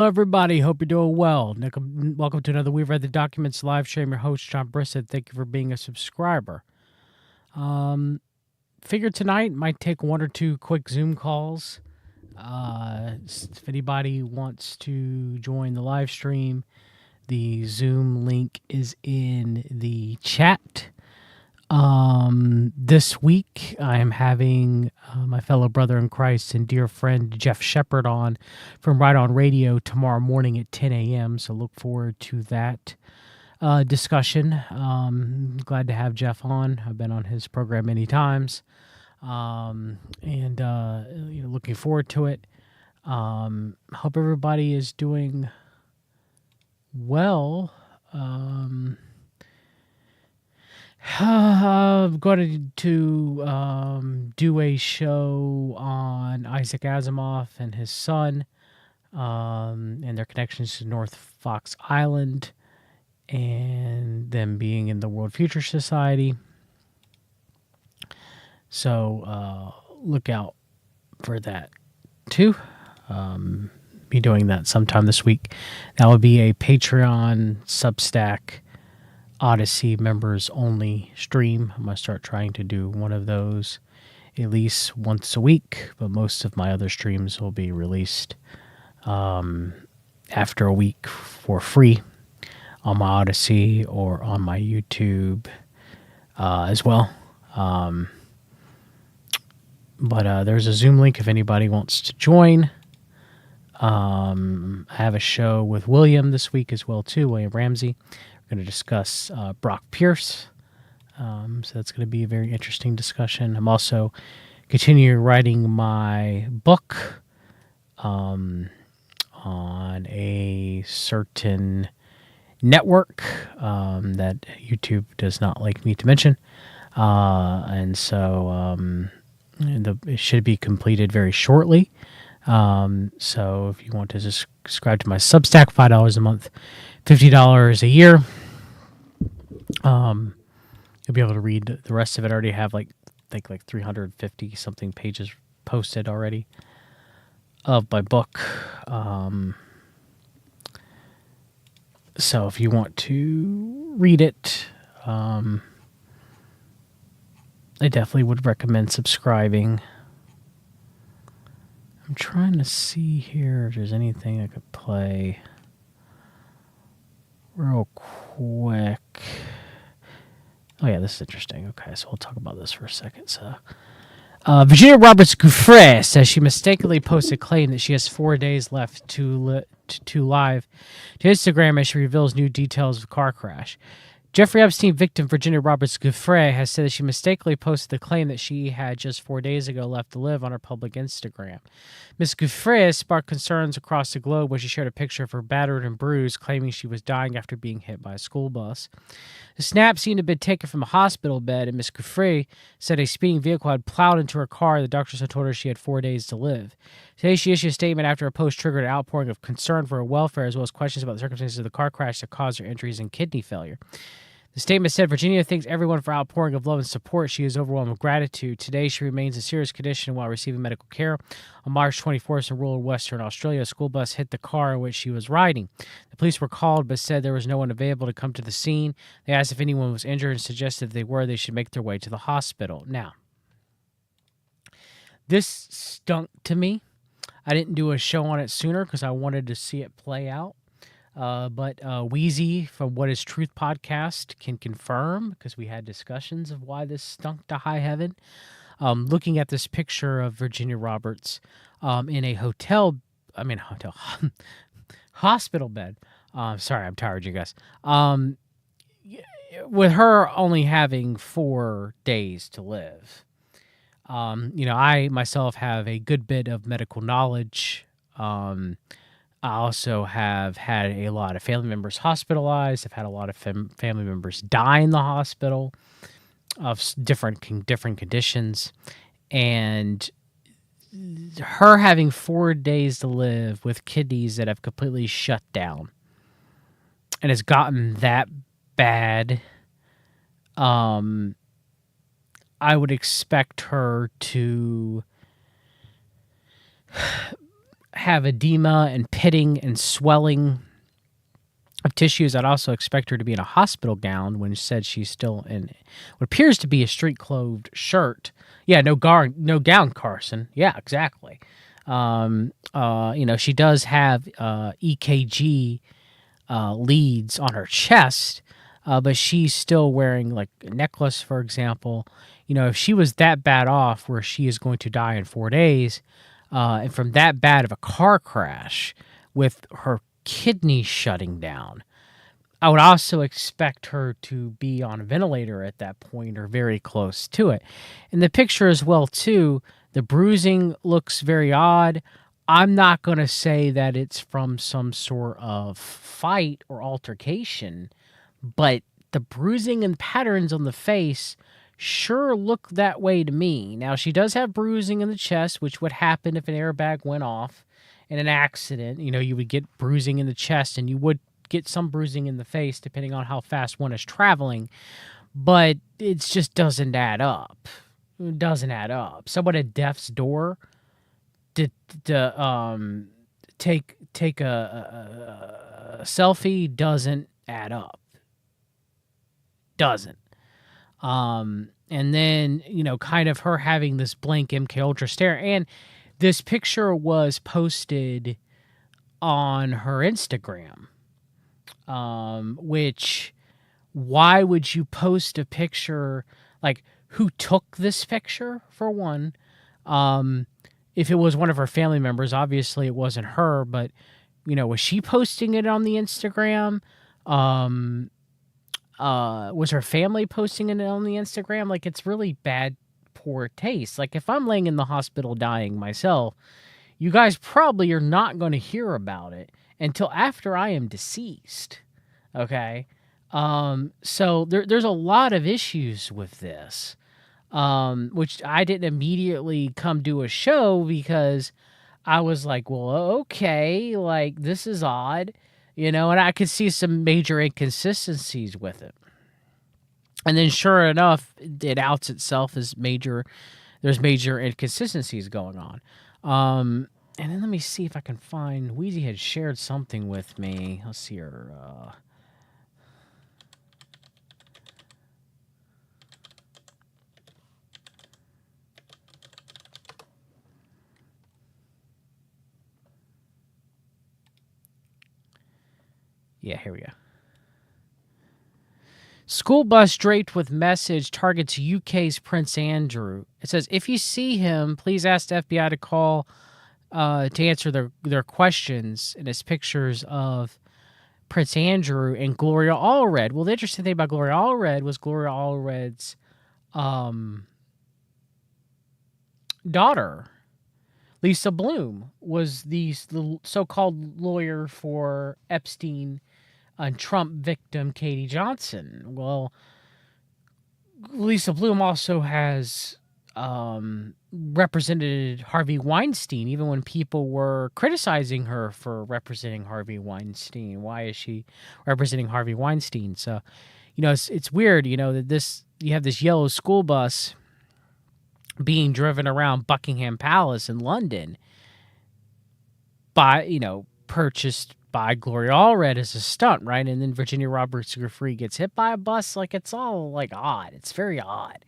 Hello, everybody. Hope you're doing well. Welcome to another We've Read the Documents live stream. Your host, John Brissett. Thank you for being a subscriber. Figured tonight might take one or two quick Zoom calls. If anybody wants to join the live stream, the Zoom link is in the chat. This week I am having my fellow brother in Christ and dear friend Jeff Shepard on from Right On Radio tomorrow morning at 10 a.m. So look forward to that discussion. Glad to have Jeff on. I've been on his program many times, looking forward to it. Hope everybody is doing well. I'm going to do a show on Isaac Asimov and his son, and their connections to North Fox Island, and them being in the World Future Society. So look out for that too. Be doing that sometime this week. That will be a Patreon, Substack, Odyssey members only stream. I'm going to start trying to do one of those at least once a week, but most of my other streams will be released after a week for free on my Odyssey or on my YouTube as well. But there's a Zoom link if anybody wants to join. I have a show with William this week as well too, William Ramsey. Going to discuss Brock Pierce, so that's going to be a very interesting discussion. I'm also continuing writing my book on a certain network that YouTube does not like me to mention, and so it should be completed very shortly. So if you want to subscribe to my Substack, $5 a month, $50 a year, you'll be able to read the rest of it. I already have like 350 something pages posted already of my book. So if you want to read it, I definitely would recommend subscribing. I'm trying to see here if there's anything I could play real quick. Oh yeah, this is interesting. Okay, so we'll talk about this for a second. So, Virginia Roberts Giuffre says she mistakenly posted a claim that she has 4 days left to live to Instagram as she reveals new details of a car crash. Jeffrey Epstein victim Virginia Roberts Giuffre has said that she mistakenly posted the claim that she had just 4 days ago left to live on her public Instagram. Ms. Giuffre sparked concerns across the globe when she shared a picture of her battered and bruised, claiming she was dying after being hit by a school bus. The snap seemed to have been taken from a hospital bed, and Ms. Giuffre said a speeding vehicle had plowed into her car. The doctors had told her she had 4 days to live. Today, she issued a statement after a post triggered an outpouring of concern for her welfare, as well as questions about the circumstances of the car crash that caused her injuries and kidney failure. The statement said, Virginia thanks everyone for outpouring of love and support. She is overwhelmed with gratitude. Today, she remains in serious condition while receiving medical care. On March 24th in rural Western Australia, a school bus hit the car in which she was riding. The police were called but said there was no one available to come to the scene. They asked if anyone was injured and suggested if they were, they should make their way to the hospital. Now, this stunk to me. I didn't do a show on it sooner because I wanted to see it play out. But Wheezy from What Is Truth podcast can confirm, because we had discussions of why this stunk to high heaven. Looking at this picture of Virginia Roberts in a hospital bed. Sorry, I'm tired, you guys. With her only having 4 days to live. I myself have a good bit of medical knowledge. I also have had a lot of family members hospitalized. I've had a lot of family members die in the hospital of different conditions. And her having 4 days to live with kidneys that have completely shut down and has gotten that bad, I would expect her to have edema and pitting and swelling of tissues. I'd also expect her to be in a hospital gown when she said she's still in what appears to be a street-clothed shirt. Yeah, no gown, Carson. Yeah, exactly. She does have EKG leads on her chest, but she's still wearing like a necklace, for example. If she was that bad off where she is going to die in 4 days, and from that bad of a car crash with her kidneys shutting down, I would also expect her to be on a ventilator at that point or very close to it. In the picture as well, too, the bruising looks very odd. I'm not going to say that it's from some sort of fight or altercation, but the bruising and patterns on the face sure look that way to me. Now, she does have bruising in the chest, which would happen if an airbag went off in an accident. You would get bruising in the chest, and you would get some bruising in the face, depending on how fast one is traveling. But it just doesn't add up. It doesn't add up. Someone at death's door to take a selfie doesn't add up. Doesn't. And then, kind of her having this blank MK Ultra stare. And this picture was posted on her Instagram, which, why would you post a picture? Like, who took this picture, for one? If it was one of her family members, obviously it wasn't her, but, was she posting it on the Instagram? Was her family posting it on the Instagram? Like, it's really bad, poor taste. Like, if I'm laying in the hospital dying myself, you guys probably are not going to hear about it until after I am deceased. Okay? So there's a lot of issues with this, which I didn't immediately come to a show because I was like, well, okay, like, this is odd. And I could see some major inconsistencies with it. And then sure enough, it outs itself as there's major inconsistencies going on. And then let me see if I can find, Wheezy had shared something with me. Let's see her. Yeah, here we go. School bus draped with message targets UK's Prince Andrew. It says, if you see him, please ask the FBI to call to answer their questions. And it's pictures of Prince Andrew and Gloria Allred. Well, the interesting thing about Gloria Allred was Gloria Allred's daughter, Lisa Bloom, was the so-called lawyer for Epstein and Trump victim Katie Johnson. Well, Lisa Bloom also has represented Harvey Weinstein, even when people were criticizing her for representing Harvey Weinstein. Why is she representing Harvey Weinstein? So, it's weird, that you have this yellow school bus being driven around Buckingham Palace in London by, purchased by Gloria Allred as a stunt, right? And then Virginia Roberts Giuffre gets hit by a bus. Like, it's all, like, odd. It's very odd.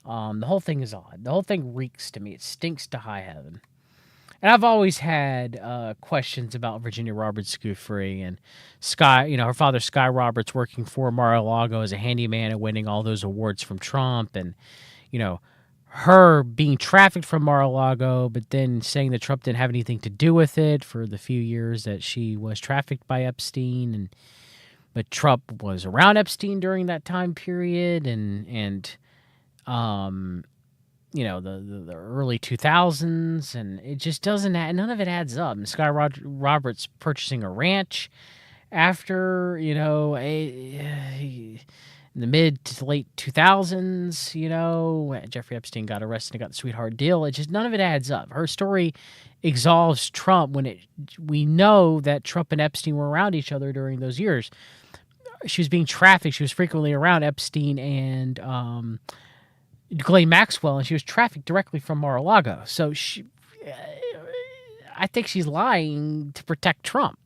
The whole thing is odd. The whole thing reeks to me. It stinks to high heaven. And I've always had questions about Virginia Roberts Giuffre and her father, Sky Roberts, working for Mar-a-Lago as a handyman and winning all those awards from Trump. And, her being trafficked from Mar-a-Lago, but then saying that Trump didn't have anything to do with it for the few years that she was trafficked by Epstein, but Trump was around Epstein during that time period, and the early 2000s, and it just doesn't. None of it adds up. And Sky Roberts purchasing a ranch after in the mid to late 2000s, Jeffrey Epstein got arrested and got the sweetheart deal. It just, none of it adds up. Her story absolves Trump when we know that Trump and Epstein were around each other during those years. She was being trafficked. She was frequently around Epstein and Ghislaine Maxwell, and she was trafficked directly from Mar-a-Lago. So I think she's lying to protect Trump.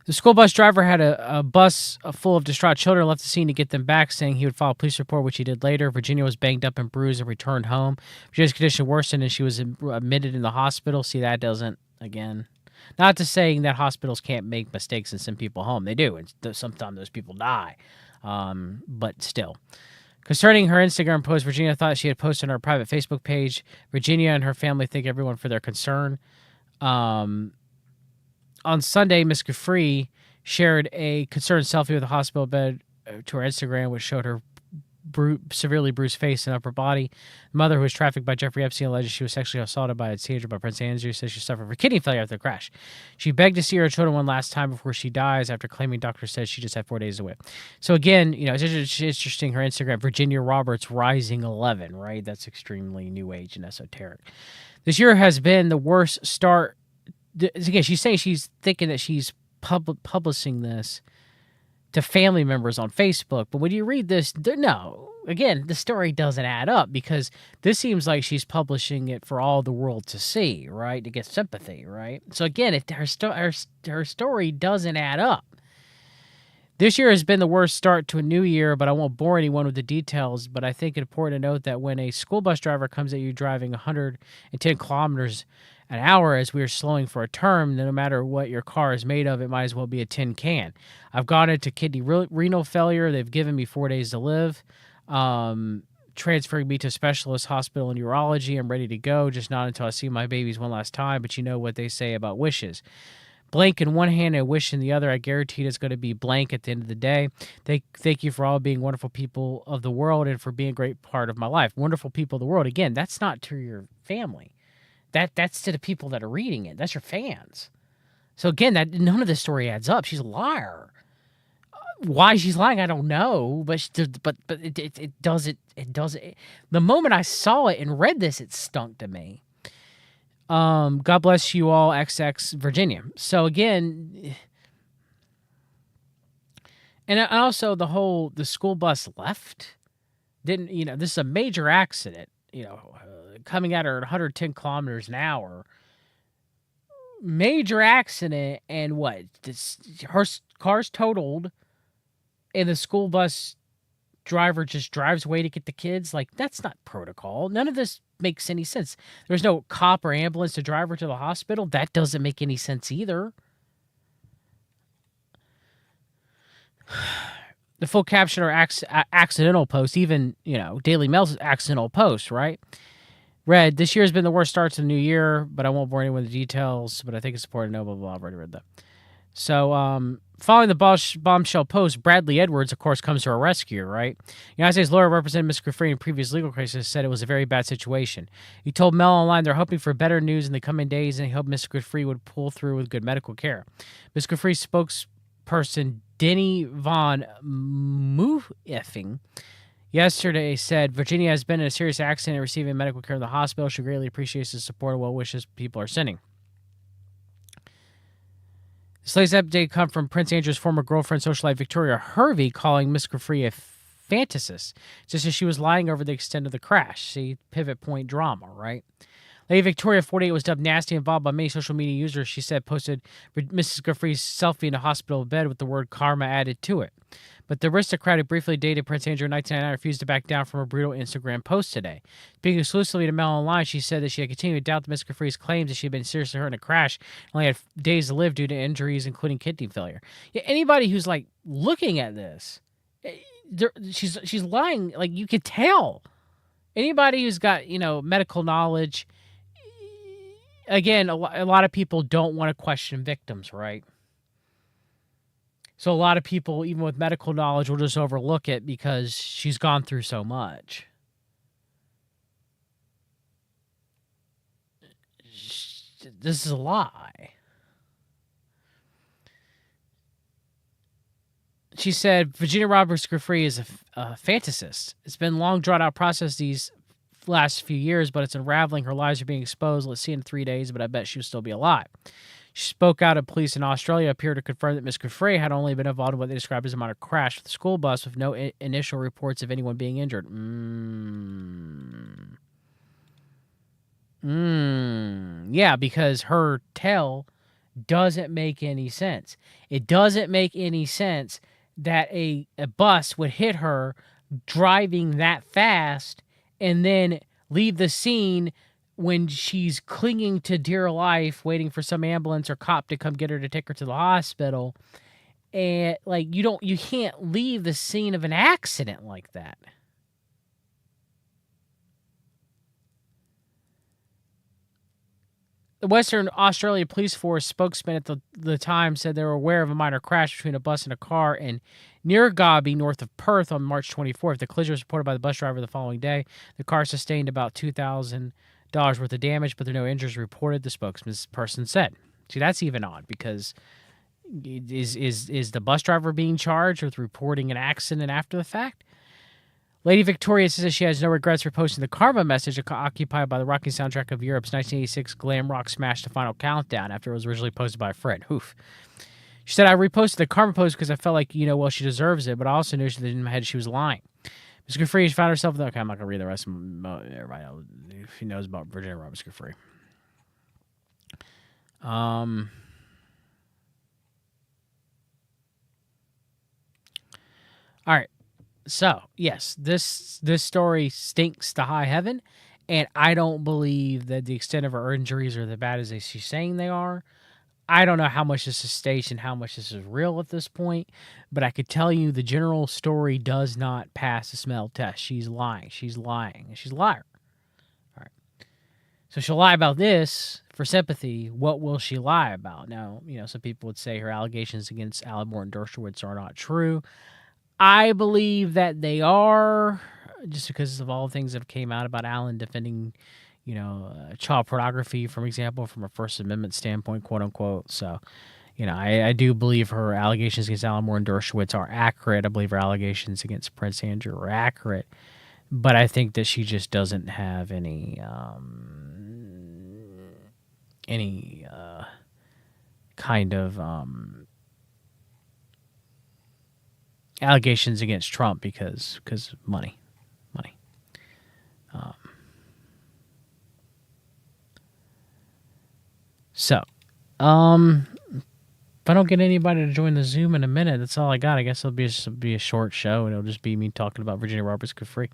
The school bus driver had a bus full of distraught children, left the scene to get them back, saying he would file a police report, which he did later. Virginia was banged up and bruised and returned home. Virginia's condition worsened, and she was admitted in the hospital. See, that doesn't, again, not to saying that hospitals can't make mistakes and send people home. They do, and sometimes those people die. But still. Concerning her Instagram post, Virginia thought she had posted on her private Facebook page. Virginia and her family thank everyone for their concern. On Sunday, Ms. Giuffre shared a concerned selfie with a hospital bed to her Instagram, which showed her severely bruised face and upper body. The mother, who was trafficked by Jeffrey Epstein, alleges she was sexually assaulted by a teenager by Prince Andrew, says she suffered from kidney failure after the crash. She begged to see her children one last time before she dies, after claiming doctors said she just had 4 days to live. So again, it's interesting, her Instagram, Virginia Roberts Rising 11, right? That's extremely new age and esoteric. This year has been the worst start. Again, she's saying she's thinking that she's publishing this to family members on Facebook. But when you read this, no. Again, the story doesn't add up, because this seems like she's publishing it for all the world to see, right? To get sympathy, right? So again, her story doesn't add up. This year has been the worst start to a new year, but I won't bore anyone with the details. But I think it's important to note that when a school bus driver comes at you driving 110 kilometers an hour as we are slowing for a turn, no matter what your car is made of, it might as well be a tin can. I've gone into kidney renal failure. They've given me 4 days to live, transferring me to a specialist hospital in urology. I'm ready to go, just not until I see my babies one last time. But you know what they say about wishes. Blank in one hand and wish in the other. I guarantee it's going to be blank at the end of the day. Thank you for all being wonderful people of the world and for being a great part of my life. Wonderful people of the world. Again, that's not to your family. That's to the people that are reading it. That's your fans. So again, none of this story adds up. She's a liar. Why she's lying, I don't know. But it doesn't. The moment I saw it and read this, it stunk to me. God bless you all, XX Virginia. So again, and also the school bus left. This is a major accident. Coming at her at 110 kilometers an hour. Major accident, and what? Her car's totaled, and the school bus driver just drives away to get the kids. Like, that's not protocol. None of this makes any sense. There's no cop or ambulance to drive her to the hospital. That doesn't make any sense either. The full caption or accidental post, even, Daily Mail's accidental post, right? Read, this year has been the worst start to the new year, but I won't bore anyone with the details, but I think it's important to know, blah, blah, blah. I've already read that. So, following the bombshell post, Bradley Edwards, of course, comes to her rescue, right? United States lawyer representing Ms. Giuffre in previous legal cases said it was a very bad situation. He told Mail Online they're hoping for better news in the coming days, and he hoped Ms. Giuffre would pull through with good medical care. Ms. Giuffre's spokesperson, Denny Von Mueffing, yesterday said Virginia has been in a serious accident and receiving medical care in the hospital. She greatly appreciates the support and well wishes people are sending. This latest update come from Prince Andrew's former girlfriend, socialite Victoria Hervey, calling Miss Giuffre a fantasist, just as she was lying over the extent of the crash. See, pivot point drama, right? Lady Victoria, 48, was dubbed nasty, involved by many social media users. She said posted Mrs. Giuffre's selfie in a hospital bed with the word karma added to it. But the aristocrat who briefly dated Prince Andrew in 1999 refused to back down from a brutal Instagram post today. Speaking exclusively to Mail Online, she said that she had continued to doubt the Miss Giuffre's claims that she had been seriously hurt in a crash and only had days to live due to injuries, including kidney failure. Yeah, anybody who's looking at this, she's lying. You could tell. Anybody who's got medical knowledge. Again, a lot of people don't want to question victims, right? So a lot of people, even with medical knowledge, will just overlook it because she's gone through so much. This is a lie. She said, Virginia Roberts Giuffre is a fantasist. It's been a long, drawn-out process these last few years, but it's unraveling. Her lies are being exposed. Let's see in 3 days, but I bet she'll still be alive. She spoke out at police in Australia, appeared to confirm that Ms. Giuffre had only been involved in what they described as a minor crash with the school bus with no initial reports of anyone being injured. Yeah, because her tell doesn't make any sense. It doesn't make any sense that a bus would hit her driving that fast and then leave the scene when she's clinging to dear life, waiting for some ambulance or cop to come get her to take her to the hospital. And like you can't leave the scene of an accident like that. The Western Australia Police Force spokesman at the time said they were aware of a minor crash between a bus and a car in near Gobi, north of Perth, on March 24th. The collision was reported by the bus driver the following day. The car sustained about $2,000 worth of damage, but there are no injuries reported, the spokesperson said. See, that's even odd because is the bus driver being charged with reporting an accident after the fact? Lady Victoria says she has no regrets for posting the Karma message occupied by the rocking soundtrack of Europe's 1986 glam rock smash The Final Countdown after it was originally posted by a friend. Oof. She said, I reposted the Karma post because I felt like, well, she deserves it, but I also knew in my head she was lying. Ms. Giuffre found herself... Okay, I'm not going to read the rest of everybody who knows about Virginia Roberts Giuffre. All right. So, yes, this story stinks to high heaven, and I don't believe that the extent of her injuries are as bad as she's saying they are. I don't know how much this is staged and how much this is real at this point, but I could tell you the general story does not pass the smell test. She's lying. She's lying. She's a liar. All right. So she'll lie about this for sympathy. What will she lie about? Now, some people would say her allegations against Alan Moore and Dershowitz are not true. I believe that they are, just because of all the things that came out about Alan defending, child pornography, for example, from a First Amendment standpoint, quote unquote. So, I do believe her allegations against Alan Moore and Dershowitz are accurate. I believe her allegations against Prince Andrew are accurate. But I think that she just doesn't have any kind of allegations against Trump because money. So, if I don't get anybody to join the Zoom in a minute, that's all I got. I guess it'll be a short show, and it'll just be me talking about Virginia Roberts Giuffre.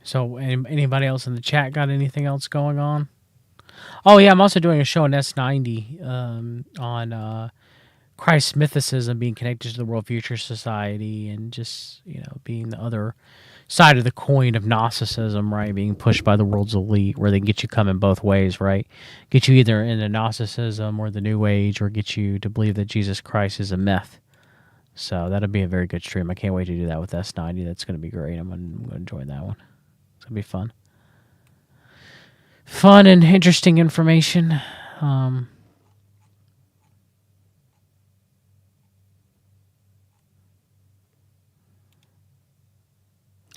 So, anybody else in the chat got anything else going on? Oh, yeah, I'm also doing a show on S90 on Christ's mythicism being connected to the World Future Society and just, being the other side of the coin of Gnosticism, right? Being pushed by the world's elite where they get you coming both ways, right? Get you either into Gnosticism or the New Age or get you to believe that Jesus Christ is a myth. So that'll be a very good stream. I can't wait to do that with S90. That's going to be great. I'm going to join that one. It's going to be fun. Fun and interesting information. I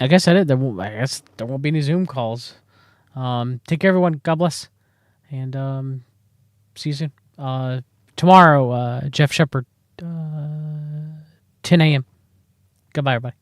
guess I did. I guess there won't be any Zoom calls. Take care, everyone. God bless. And see you soon. Tomorrow, Jeff Shepard, 10 a.m. Goodbye, everybody.